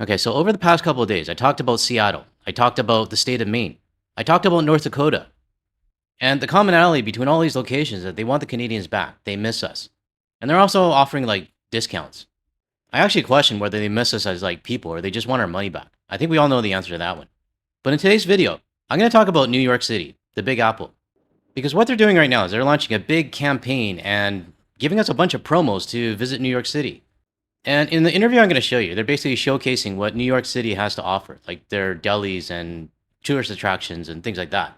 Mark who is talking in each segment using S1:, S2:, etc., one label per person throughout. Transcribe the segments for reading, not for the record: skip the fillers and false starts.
S1: Okay, so over the past couple of days, I talked about Seattle. I talked about the state of Maine. I talked about North Dakota. And the commonality between all these locations is that they want the Canadians back. They miss us. And they're also offering like discounts. I actually question whether they miss us as like people or they just want our money back. I think we all know the answer to that one. But in today's video, I'm going to talk about New York City, the Big Apple. Because what they're doing right now is they're launching a big campaign and giving us a bunch of promos to visit New York City. And in the interview I'm going to show you, they're basically showcasing what New York City has to offer, like their delis and tourist attractions and things like that.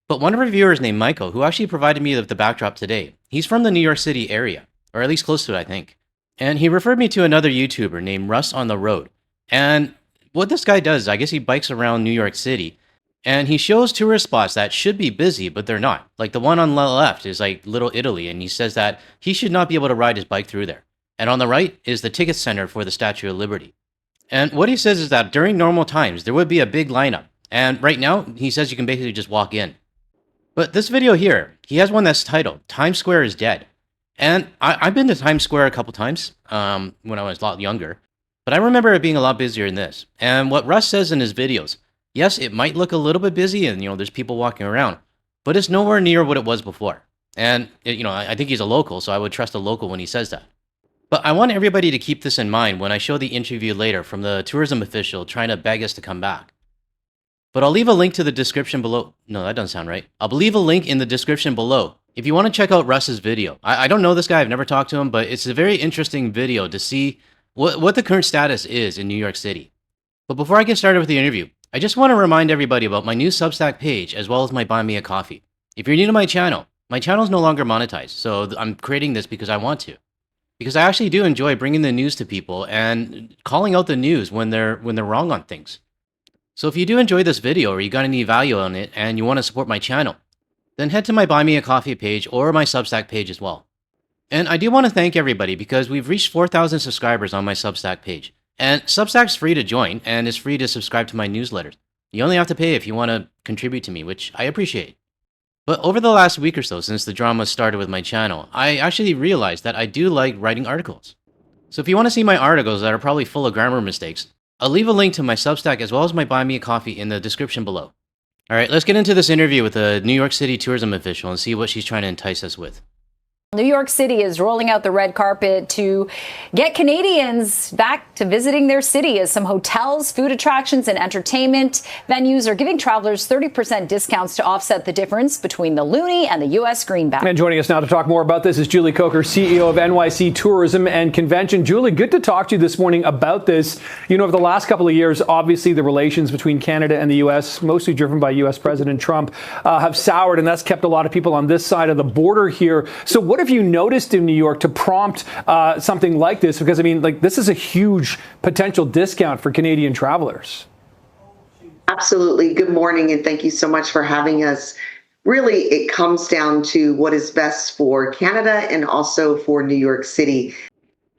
S1: But one of our viewers named Michael, who actually provided me with the backdrop today, he's from the New York City area, or at least close to it, I think. And he referred me to another YouTuber named Russ on the Road. And what this guy does, I guess he bikes around New York City, and he shows tourist spots that should be busy, but they're not. Like the one on the left is like Little Italy, and he says that he should not be able to ride his bike through there. And on the right is the ticket center for the Statue of Liberty. And what he says is that during normal times, there would be a big lineup. And right now, he says you can basically just walk in. But this video here, he has one that's titled, Times Square is Dead. And I've been to Times Square a couple times when I was a lot younger. But I remember it being a lot busier than this. And what Russ says in his videos, yes, it might look a little bit busy and, there's people walking around. But it's nowhere near what it was before. And, I think he's a local, so I would trust a local when he says that. But I want everybody to keep this in mind when I show the interview later from the tourism official trying to beg us to come back. But I'll leave a link to the description below. No, that doesn't sound right. I'll leave a link in the description below if you want to check out Russ's video. I don't know this guy, I've never talked to him, but it's a very interesting video to see what the current status is in New York City. But before I get started with the interview, I just want to remind everybody about my new Substack page as well as my Buy Me a Coffee. If you're new to my channel is no longer monetized, so I'm creating this because I want to. Because I actually do enjoy bringing the news to people and calling out the news when they're wrong on things. So if you do enjoy this video or you got any value on it and you want to support my channel, then head to my Buy Me a Coffee page or my Substack page as well. And I do want to thank everybody because we've reached 4,000 subscribers on my Substack page. And Substack's free to join and it's free to subscribe to my newsletters. You only have to pay if you want to contribute to me, which I appreciate. But over the last week or so, since the drama started with my channel, I actually realized that I do like writing articles. So if you want to see my articles that are probably full of grammar mistakes, I'll leave a link to my Substack as well as my Buy Me a Coffee in the description below. Alright, let's get into this interview with a New York City tourism official and see what she's trying to entice us with.
S2: New York City is rolling out the red carpet to get Canadians back to visiting their city as some hotels, food attractions, and entertainment venues are giving travelers 30% discounts to offset the difference between the loonie and the U.S. greenback.
S3: And joining us now to talk more about this is Julie Coker, CEO of NYC Tourism and Convention. Julie, good to talk to you this morning about this. Over the last couple of years, obviously the relations between Canada and the U.S., mostly driven by U.S. President Trump, have soured, and that's kept a lot of people on this side of the border here. So what have you noticed in New York to prompt something like this? Because, this is a huge potential discount for Canadian travelers.
S4: Absolutely. Good morning, and thank you so much for having us. Really, it comes down to what is best for Canada and also for New York City.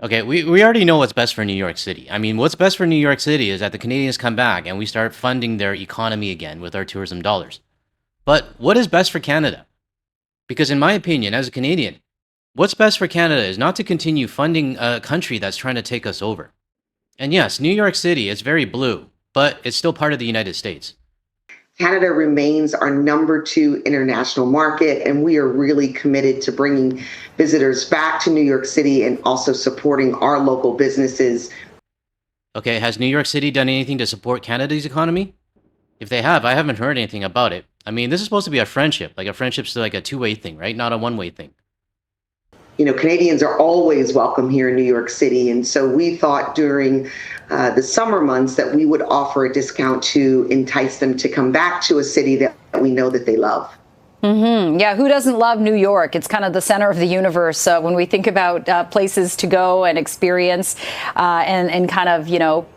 S1: Okay, we already know what's best for New York City. What's best for New York City is that the Canadians come back and we start funding their economy again with our tourism dollars. But what is best for Canada? Because in my opinion, as a Canadian, what's best for Canada is not to continue funding a country that's trying to take us over. And yes, New York City is very blue, but it's still part of the United States.
S4: Canada remains our number 2 international market, and we are really committed to bringing visitors back to New York City and also supporting our local businesses.
S1: Okay, has New York City done anything to support Canada's economy? If they have, I haven't heard anything about it. This is supposed to be a friendship. Like a friendship's like a two-way thing, right? Not a one-way thing.
S4: Canadians are always welcome here in New York City. And so we thought during the summer months that we would offer a discount to entice them to come back to a city that we know that they love.
S2: Mm-hmm. Yeah, who doesn't love New York? It's kind of the center of the universe when we think about places to go and experience and kind of,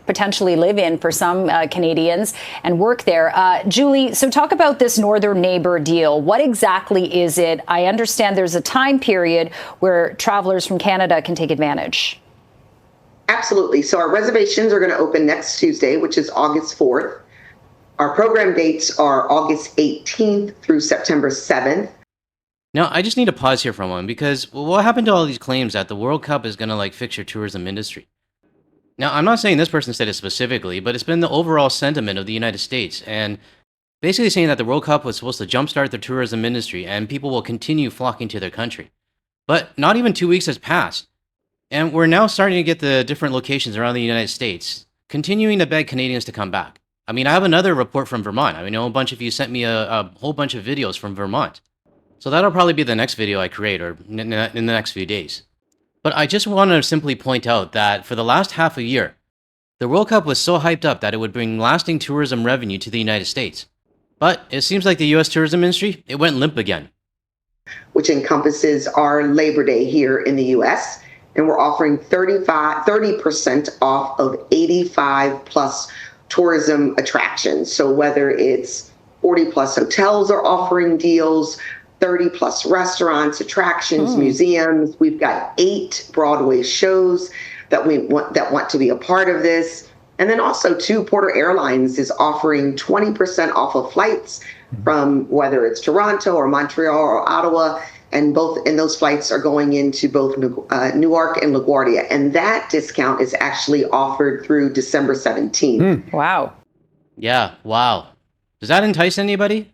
S2: potentially live in for some Canadians and work there. Julie, so talk about this Northern Neighbour Deal. What exactly is it? I understand there's a time period where travelers from Canada can take advantage.
S4: Absolutely. So our reservations are going to open next Tuesday, which is August 4th. Our program dates are August 18th through September 7th.
S1: Now, I just need to pause here for a moment because what happened to all these claims that the World Cup is going to fix your tourism industry? Now, I'm not saying this person said it specifically, but it's been the overall sentiment of the United States, and basically saying that the World Cup was supposed to jumpstart the tourism industry and people will continue flocking to their country. But not even 2 weeks has passed, and we're now starting to get the different locations around the United States continuing to beg Canadians to come back. I mean, I have another report from Vermont. I know a bunch of you sent me a whole bunch of videos from Vermont. So that'll probably be the next video I create, or in the next few days. But I just want to simply point out that for the last half a year, the World Cup was so hyped up that it would bring lasting tourism revenue to the United States. But it seems like the US tourism industry, it went limp again.
S4: Which encompasses our Labor Day here in the US. And we're offering 30% off of 85 plus tourism attractions. So whether it's 40 plus hotels are offering deals, 30 plus restaurants, attractions, museums. We've got 8 Broadway shows that want to be a part of this. And then also too, Porter Airlines is offering 20% off of flights from whether it's Toronto or Montreal or Ottawa. And those flights are going into both Newark and LaGuardia. And that discount is actually offered through December 17th.
S2: Wow.
S1: Yeah, wow. Does that entice anybody?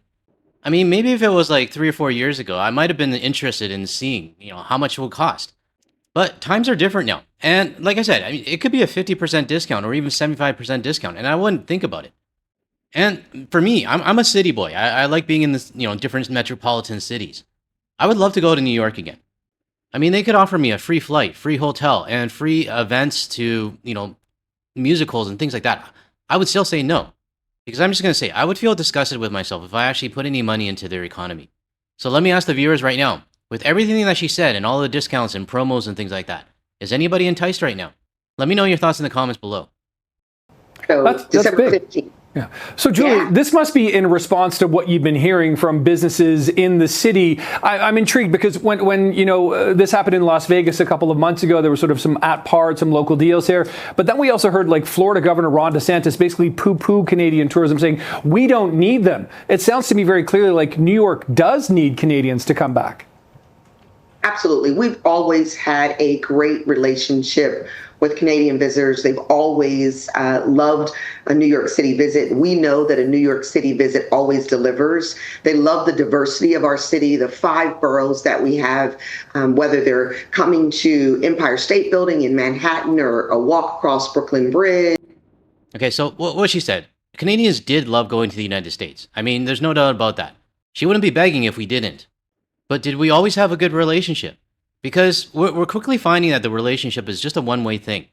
S1: I mean, maybe if it was like 3 or 4 years ago, I might have been interested in seeing, how much it will cost. But times are different now. And like I said, I mean, it could be a 50% discount or even 75% discount, and I wouldn't think about it. And for me, I'm a city boy. I like being in this, different metropolitan cities. I would love to go to New York again. I mean, they could offer me a free flight, free hotel, and free events to, musicals and things like that. I would still say no. Because I'm just going to say, I would feel disgusted with myself if I actually put any money into their economy. So let me ask the viewers right now, with everything that she said and all the discounts and promos and things like that, is anybody enticed right now? Let me know your thoughts in the comments below.
S4: So
S3: That's
S4: December
S3: big.
S4: 15th.
S3: Yeah. So, Julie, this must be in response to what you've been hearing from businesses in the city. I'm intrigued because when this happened in Las Vegas a couple of months ago, there was sort of some some local deals here. But then we also heard like Florida Governor Ron DeSantis basically poo-poo Canadian tourism, saying we don't need them. It sounds to me very clearly like New York does need Canadians to come back.
S4: Absolutely. We've always had a great relationship with Canadian visitors. They've always loved a New York City visit. We know that a New York City visit always delivers. They love the diversity of our city, the 5 boroughs that we have, whether they're coming to Empire State Building in Manhattan or a walk across Brooklyn Bridge.
S1: Okay, so what she said, Canadians did love going to the United States. I mean, there's no doubt about that. She wouldn't be begging if we didn't. But did we always have a good relationship? Because we're quickly finding that the relationship is just a one-way thing.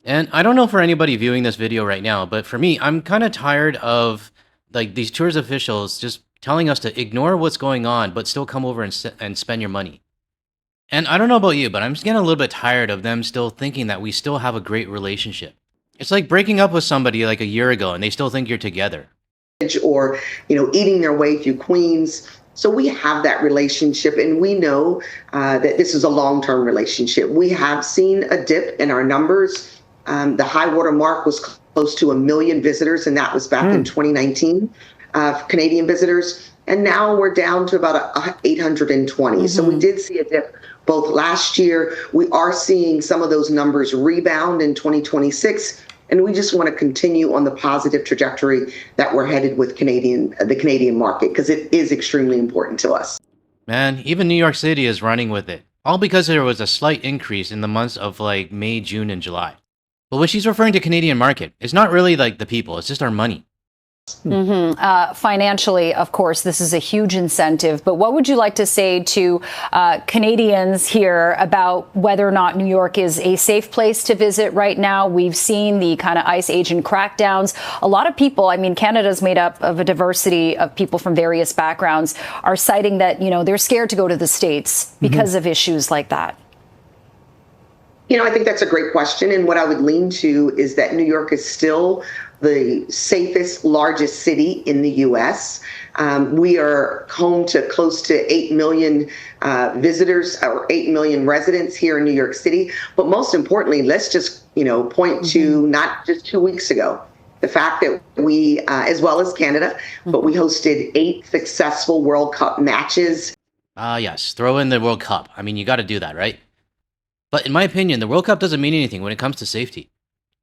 S1: And I don't know for anybody viewing this video right now, but for me, I'm kind of tired of like these tourist officials just telling us to ignore what's going on, but still come over and spend your money. And I don't know about you, but I'm just getting a little bit tired of them still thinking that we still have a great relationship. It's like breaking up with somebody like a year ago and they still think you're together.
S4: Or, eating their way through Queens. So we have that relationship, and we know that this is a long-term relationship. We have seen a dip in our numbers. The high water mark was close to 1 million visitors, and that was back in 2019, Canadian visitors. And now we're down to about 820. So we did see a dip both last year. We are seeing some of those numbers rebound in 2026. And we just want to continue on the positive trajectory that we're headed with the Canadian market, because it is extremely important to us.
S1: Man, even New York City is running with it. All because there was a slight increase in the months of like May, June, and July. But when she's referring to Canadian market, it's not really like the people, it's just our money.
S2: Financially, of course, this is a huge incentive. But what would you like to say to Canadians here about whether or not New York is a safe place to visit right now? We've seen the kind of ICE agent crackdowns. A lot of people, I mean, Canada's made up of a diversity of people from various backgrounds, are citing that, they're scared to go to the States because of issues like that.
S4: I think that's a great question. And what I would lean to is that New York is still the safest, largest city in the U.S. We are home to close to 8 million visitors or 8 million residents here in New York City. But most importantly, let's just, point to not just 2 weeks ago, the fact that we, as well as Canada, but we hosted 8 successful World Cup matches.
S1: Yes, throw in the World Cup. I mean, you got to do that, right? But in my opinion, the World Cup doesn't mean anything when it comes to safety.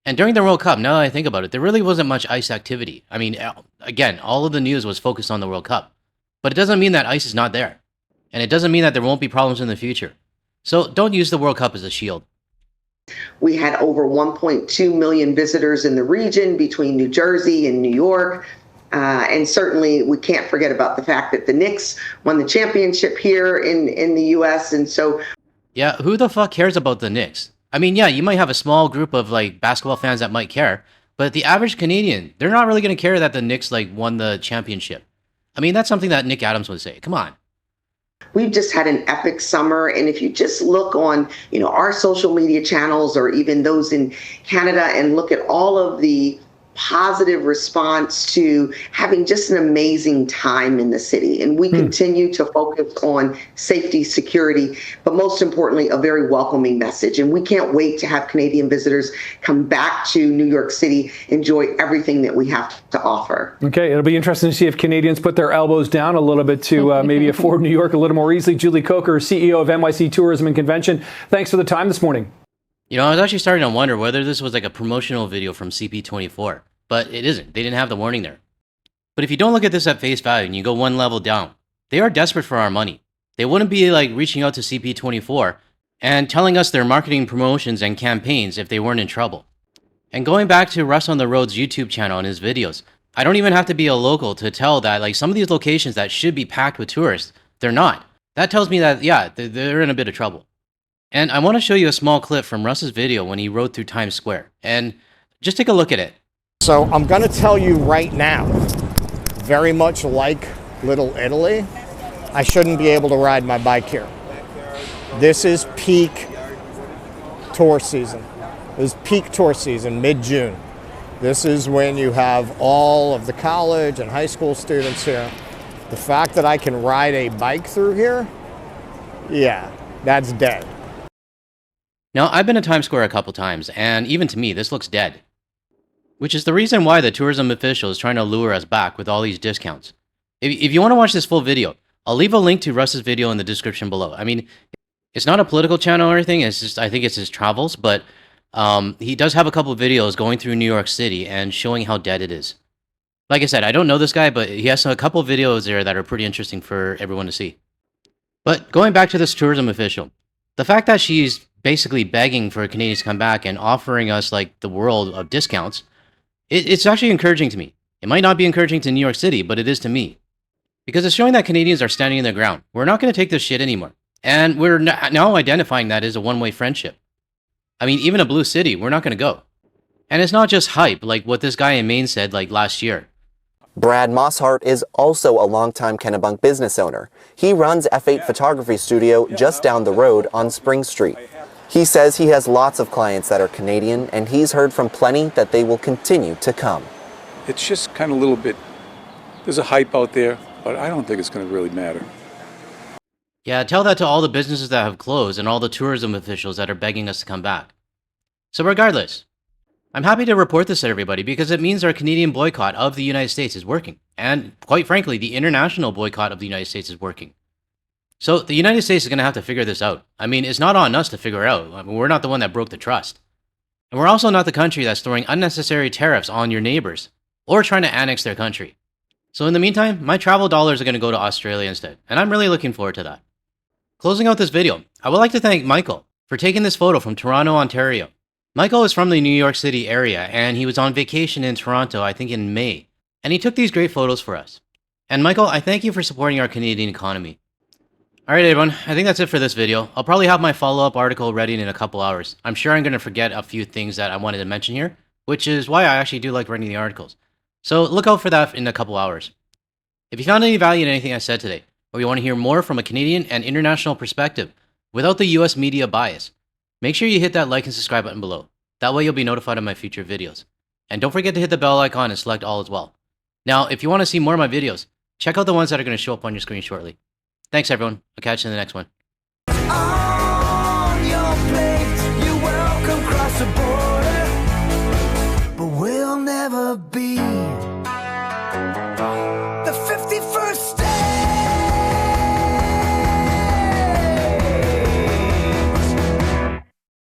S1: And during the World Cup, now that I think about it, there really wasn't much ICE activity. I mean, again, all of the news was focused on the World Cup. But it doesn't mean that ICE is not there. And it doesn't mean that there won't be problems in the future. So don't use the World Cup as a shield.
S4: We had over 1.2 million visitors in the region between New Jersey and New York. And certainly we can't forget about the fact that the Knicks won the championship here in the U.S. And so.
S1: Yeah, who the fuck cares about the Knicks? I mean, yeah, you might have a small group of like basketball fans that might care, but the average Canadian, they're not really going to care that the Knicks like won the championship. I mean, that's something that Nick Adams would say. Come on.
S4: We've just had an epic summer. And if you just look on, our social media channels or even those in Canada and look at all of the positive response to having just an amazing time in the city. And we continue to focus on safety, security, but most importantly, a very welcoming message. And we can't wait to have Canadian visitors come back to New York City, enjoy everything that we have to offer.
S3: Okay, it'll be interesting to see if Canadians put their elbows down a little bit to maybe afford New York a little more easily. Julie Coker, CEO of NYC Tourism and Convention, thanks for the time this morning.
S1: I was actually starting to wonder whether this was like a promotional video from CP24, but it isn't. They didn't have the warning there. But if you don't look at this at face value and you go one level down, they are desperate for our money. They wouldn't be like reaching out to CP24 and telling us their marketing promotions and campaigns if they weren't in trouble. And going back to Russ on the Road's YouTube channel and his videos, I don't even have to be a local to tell that like some of these locations that should be packed with tourists, they're not. That tells me that, yeah, they're in a bit of trouble. And I want to show you a small clip from Russ's video when he rode through Times Square. And just take a look at it.
S5: So I'm going to tell you right now, very much like Little Italy, I shouldn't be able to ride my bike here. This is peak tour season. This is peak tour season, mid-June. This is when you have all of the college and high school students here. The fact that I can ride a bike through here, yeah, that's dead.
S1: Now, I've been to Times Square a couple times, and even to me, this looks dead. Which is the reason why the tourism official is trying to lure us back with all these discounts. If you want to watch this full video, I'll leave a link to Russ's video in the description below. I mean, it's not a political channel or anything, it's just, I think it's his travels, but he does have a couple of videos going through New York City and showing how dead it is. Like I said, I don't know this guy, but he has a couple of videos there that are pretty interesting for everyone to see. But going back to this tourism official, the fact that she's basically begging for Canadians to come back and offering us like the world of discounts, it's actually encouraging to me. It might not be encouraging to New York City, but it is to me. Because it's showing that Canadians are standing in their ground. We're not going to take this shit anymore. And we're now identifying that as a one-way friendship. I mean, even a blue city, we're not going to go. And it's not just hype like what this guy in Maine said like last year.
S6: Brad Mosshart is also a longtime Kennebunk business owner. He runs F8 Photography Studio just down the road on Spring Street. He says he has lots of clients that are Canadian, and he's heard from plenty that they will continue to come.
S7: It's just kind of a little bit, there's a hype out there, but I don't think it's going to really matter.
S1: Yeah, tell that to all the businesses that have closed and all the tourism officials that are begging us to come back. So regardless, I'm happy to report this to everybody because it means our Canadian boycott of the United States is working. And quite frankly, the international boycott of the United States is working. So the United States is going to have to figure this out. I mean, it's not on us to figure out. I mean, we're not the one that broke the trust. And we're also not the country that's throwing unnecessary tariffs on your neighbors or trying to annex their country. So in the meantime, my travel dollars are going to go to Australia instead. And I'm really looking forward to that. Closing out this video, I would like to thank Michael for taking this photo from Toronto, Ontario. Michael is from the New York City area, and he was on vacation in Toronto, I think in May. And he took these great photos for us. And Michael, I thank you for supporting our Canadian economy. Alright everyone, I think that's it for this video. I'll probably have my follow-up article ready in a couple hours. I'm sure I'm going to forget a few things that I wanted to mention here, which is why I actually do like writing the articles. So look out for that in a couple hours. If you found any value in anything I said today, or you want to hear more from a Canadian and international perspective without the US media bias, make sure you hit that like and subscribe button below. That way you'll be notified of my future videos. And don't forget to hit the bell icon and select all as well. Now, if you want to see more of my videos, check out the ones that are going to show up on your screen shortly. Thanks everyone. I'll catch you in the next one.